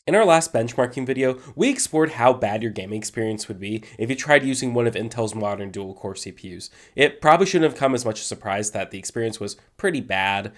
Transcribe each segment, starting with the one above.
In our last benchmarking video, we explored how bad your gaming experience would be if you tried using one of Intel's modern dual-core CPUs. It probably shouldn't have come as much a surprise that the experience was pretty bad,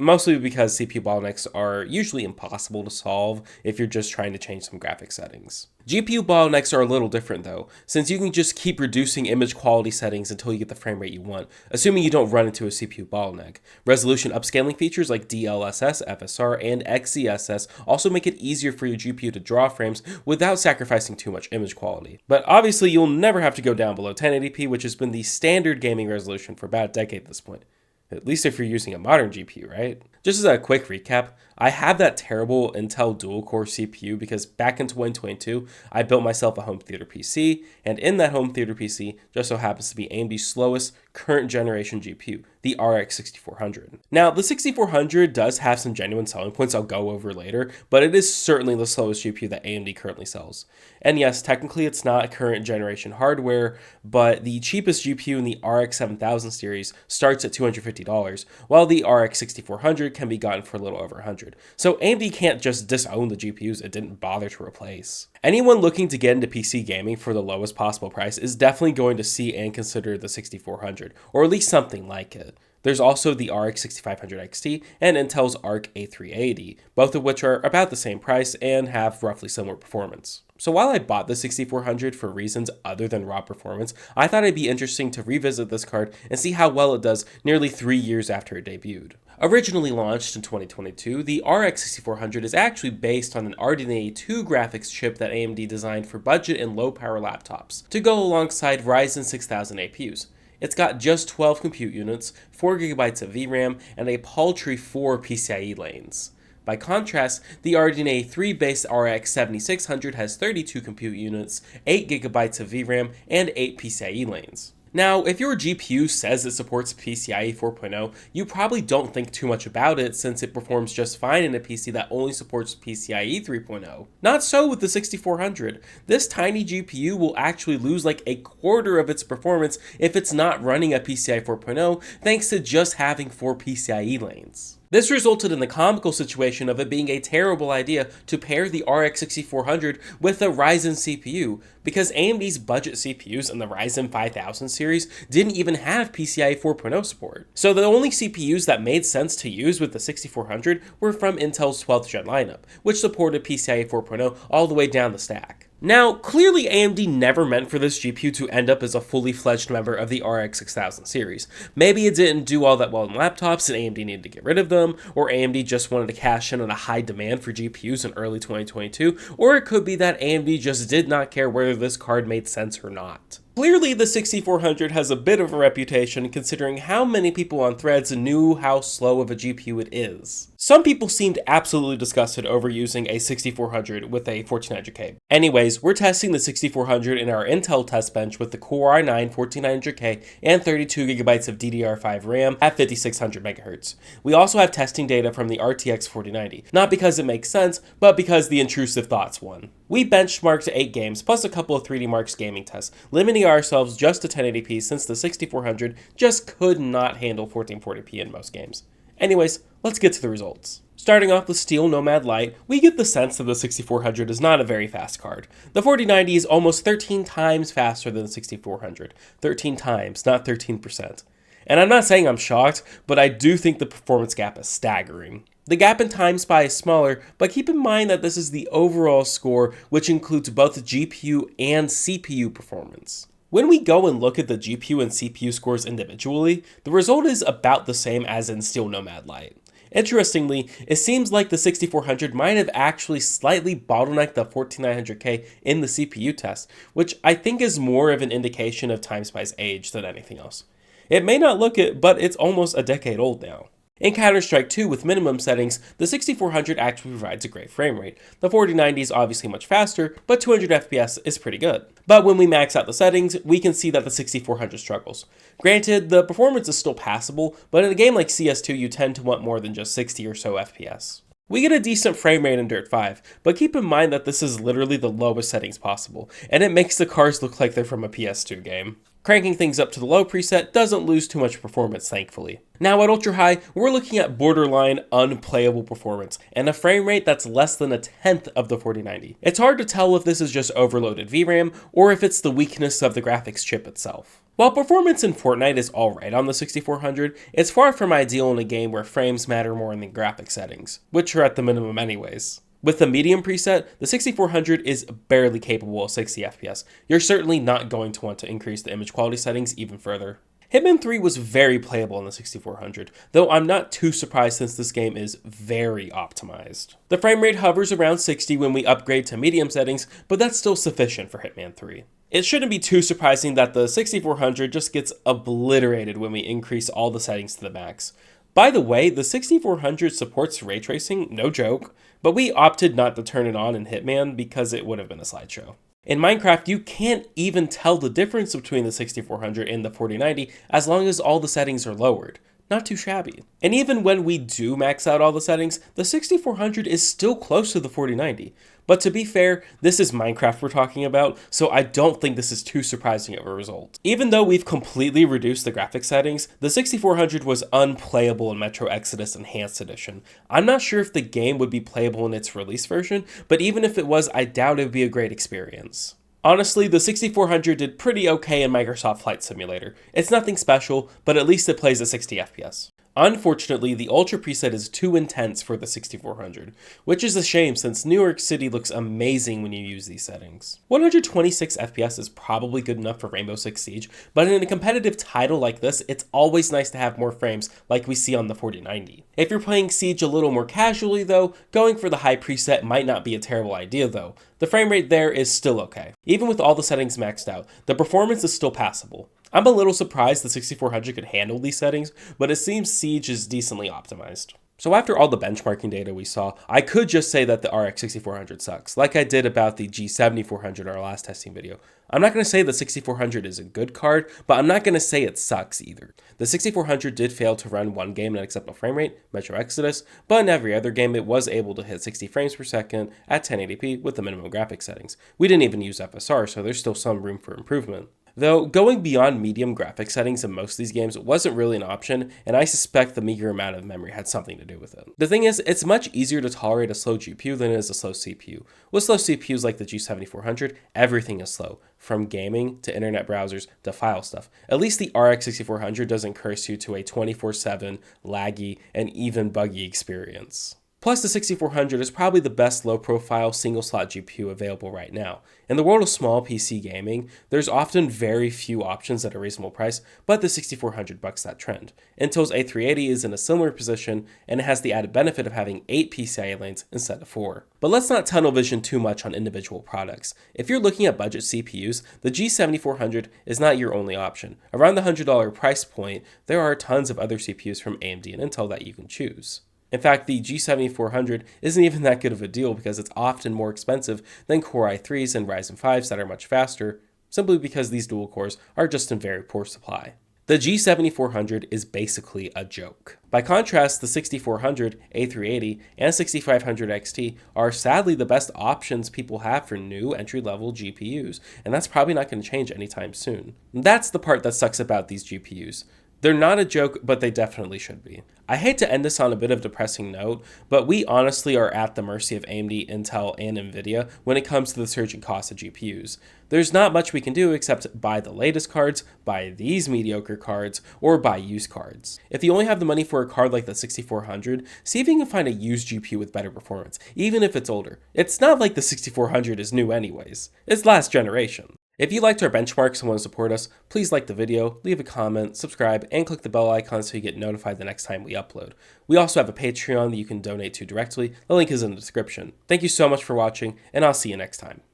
mostly because CPU bottlenecks are usually impossible to solve if you're just trying to change some graphics settings. GPU bottlenecks are a little different though, since you can just keep reducing image quality settings until you get the frame rate you want, assuming you don't run into a CPU bottleneck. Resolution upscaling features like DLSS, FSR, and XeSS also make it easier for your GPU to draw frames without sacrificing too much image quality. But obviously you'll never have to go down below 1080p, which has been the standard gaming resolution for about a decade at this point. At least if you're using a modern GPU, right? Just as a quick recap, I have that terrible Intel dual-core CPU because back in 2022, I built myself a home theater PC, and in that home theater PC just so happens to be AMD's slowest current generation GPU, the RX 6400. Now, the 6400 does have some genuine selling points I'll go over later, but it is certainly the slowest GPU that AMD currently sells. And yes, technically it's not current generation hardware, but the cheapest GPU in the RX 7000 series starts at $250, while the RX 6400 can be gotten for a little over $100. So AMD can't just disown the GPUs it didn't bother to replace. Anyone looking to get into PC gaming for the lowest possible price is definitely going to see and consider the 6400, or at least something like it. There's also the RX 6500 XT and Intel's Arc A380, both of which are about the same price and have roughly similar performance. So while I bought the 6400 for reasons other than raw performance, I thought it'd be interesting to revisit this card and see how well it does nearly 3 years after it debuted. Originally launched in 2022, the RX 6400 is actually based on an RDNA 2 graphics chip that AMD designed for budget and low power laptops to go alongside Ryzen 6000 APUs. It's got just 12 compute units, 4GB of VRAM, and a paltry 4 PCIe lanes. By contrast, the RDNA 3 based RX 7600 has 32 compute units, 8GB of VRAM, and 8 PCIe lanes. Now, if your GPU says it supports PCIe 4.0, you probably don't think too much about it since it performs just fine in a PC that only supports PCIe 3.0. Not so with the 6400. This tiny GPU will actually lose like a quarter of its performance if it's not running a PCIe 4.0 thanks to just having 4 PCIe lanes. This resulted in the comical situation of it being a terrible idea to pair the RX 6400 with a Ryzen CPU, because AMD's budget CPUs in the Ryzen 5000 series didn't even have PCIe 4.0 support. So the only CPUs that made sense to use with the 6400 were from Intel's 12th gen lineup, which supported PCIe 4.0 all the way down the stack. Now, clearly AMD never meant for this GPU to end up as a fully fledged member of the RX 6000 series. Maybe it didn't do all that well in laptops and AMD needed to get rid of them, or AMD just wanted to cash in on a high demand for GPUs in early 2022, or it could be that AMD just did not care whether this card made sense or not. Clearly, the 6400 has a bit of a reputation considering how many people on threads knew how slow of a GPU it is. Some people seemed absolutely disgusted over using a 6400 with a 1400K. Anyways, we're testing the 6400 in our Intel test bench with the Core i9 14900K and 32GB of DDR5 RAM at 5600 MHz. We also have testing data from the RTX 4090, not because it makes sense, but because the intrusive thoughts won. We benchmarked 8 games plus a couple of 3D Marks gaming tests, limiting ourselves just to 1080p since the 6400 just could not handle 1440p in most games. Anyways, let's get to the results. Starting off with Steel Nomad Lite, we get the sense that the 6400 is not a very fast card. The 4090 is almost 13 times faster than the 6400. 13 times, not 13%. And I'm not saying I'm shocked, but I do think the performance gap is staggering. The gap in time spy is smaller, but keep in mind that this is the overall score, which includes both the GPU and CPU performance. When we go and look at the GPU and CPU scores individually, the result is about the same as in Steel Nomad Lite. Interestingly, it seems like the 6400 might have actually slightly bottlenecked the 14900K in the CPU test, which I think is more of an indication of Time Spy's age than anything else. It may not look it, but it's almost a decade old now. In Counter-Strike 2 with minimum settings, the 6400 actually provides a great frame rate. The 4090 is obviously much faster, but 200 FPS is pretty good. But when we max out the settings, we can see that the 6400 struggles. Granted, the performance is still passable, but in a game like CS2 you tend to want more than just 60 or so FPS. We get a decent frame rate in Dirt 5, but keep in mind that this is literally the lowest settings possible, and it makes the cars look like they're from a PS2 game. Cranking things up to the low preset doesn't lose too much performance, thankfully. Now at ultra high, we're looking at borderline unplayable performance and a frame rate that's less than a tenth of the 4090. It's hard to tell if this is just overloaded VRAM or if it's the weakness of the graphics chip itself. While performance in Fortnite is alright on the 6400, it's far from ideal in a game where frames matter more than graphic settings, which are at the minimum anyways. With the medium preset, the 6400 is barely capable of 60 FPS. You're certainly not going to want to increase the image quality settings even further. Hitman 3 was very playable on the 6400, though I'm not too surprised since this game is very optimized. The frame rate hovers around 60 when we upgrade to medium settings, but that's still sufficient for Hitman 3. It shouldn't be too surprising that the 6400 just gets obliterated when we increase all the settings to the max. By the way, the 6400 supports ray tracing, no joke, but we opted not to turn it on in Hitman because it would have been a slideshow. In Minecraft, you can't even tell the difference between the 6400 and the 4090 as long as all the settings are lowered. Not too shabby. And even when we do max out all the settings, the 6400 is still close to the 4090. But to be fair, this is Minecraft we're talking about, so I don't think this is too surprising of a result. Even though we've completely reduced the graphics settings, the 6400 was unplayable in Metro Exodus Enhanced Edition. I'm not sure if the game would be playable in its release version, but even if it was, I doubt it would be a great experience. Honestly, the 6400 did pretty okay in Microsoft Flight Simulator. It's nothing special, but at least it plays at 60 FPS. Unfortunately, the Ultra preset is too intense for the 6400, which is a shame since New York City looks amazing when you use these settings. 126 FPS is probably good enough for Rainbow Six Siege, but in a competitive title like this, it's always nice to have more frames like we see on the 4090. If you're playing Siege a little more casually though, going for the high preset might not be a terrible idea though. The frame rate there is still okay. Even with all the settings maxed out, the performance is still passable. I'm a little surprised the 6400 could handle these settings, but it seems Siege is decently optimized. So after all the benchmarking data we saw, I could just say that the RX 6400 sucks, like I did about the G7400 in our last testing video. I'm not going to say the 6400 is a good card, but I'm not going to say it sucks either. The 6400 did fail to run one game at acceptable frame rate, Metro Exodus, but in every other game it was able to hit 60 frames per second at 1080p with the minimum graphics settings. We didn't even use FSR, so there's still some room for improvement. Though, going beyond medium graphics settings in most of these games wasn't really an option, and I suspect the meager amount of memory had something to do with it. The thing is, it's much easier to tolerate a slow GPU than it is a slow CPU. With slow CPUs like the G7400, everything is slow, from gaming to internet browsers to file stuff. At least the RX 6400 doesn't curse you to a 24/7, laggy, and even buggy experience. Plus, the 6400 is probably the best low-profile single-slot GPU available right now. In the world of small PC gaming, there's often very few options at a reasonable price, but the 6400 bucks that trend. Intel's A380 is in a similar position, and it has the added benefit of having 8 PCIe lanes instead of 4. But let's not tunnel vision too much on individual products. If you're looking at budget CPUs, the G7400 is not your only option. Around the $100 price point, there are tons of other CPUs from AMD and Intel that you can choose. In fact, the G7400 isn't even that good of a deal because it's often more expensive than Core i3s and Ryzen 5s that are much faster, simply because these dual cores are just in very poor supply. The G7400 is basically a joke. By contrast, the 6400, A380, and 6500 XT are sadly the best options people have for new entry-level GPUs, and that's probably not going to change anytime soon. And that's the part that sucks about these GPUs. They're not a joke, but they definitely should be. I hate to end this on a bit of a depressing note, but we honestly are at the mercy of AMD, Intel, and Nvidia when it comes to the surging cost of GPUs. There's not much we can do except buy the latest cards, buy these mediocre cards, or buy used cards. If you only have the money for a card like the 6400, see if you can find a used GPU with better performance, even if it's older. It's not like the 6400 is new anyways. It's last generation. If you liked our benchmarks and want to support us, please like the video, leave a comment, subscribe, and click the bell icon so you get notified the next time we upload. We also have a Patreon that you can donate to directly. The link is in the description. Thank you so much for watching, and I'll see you next time.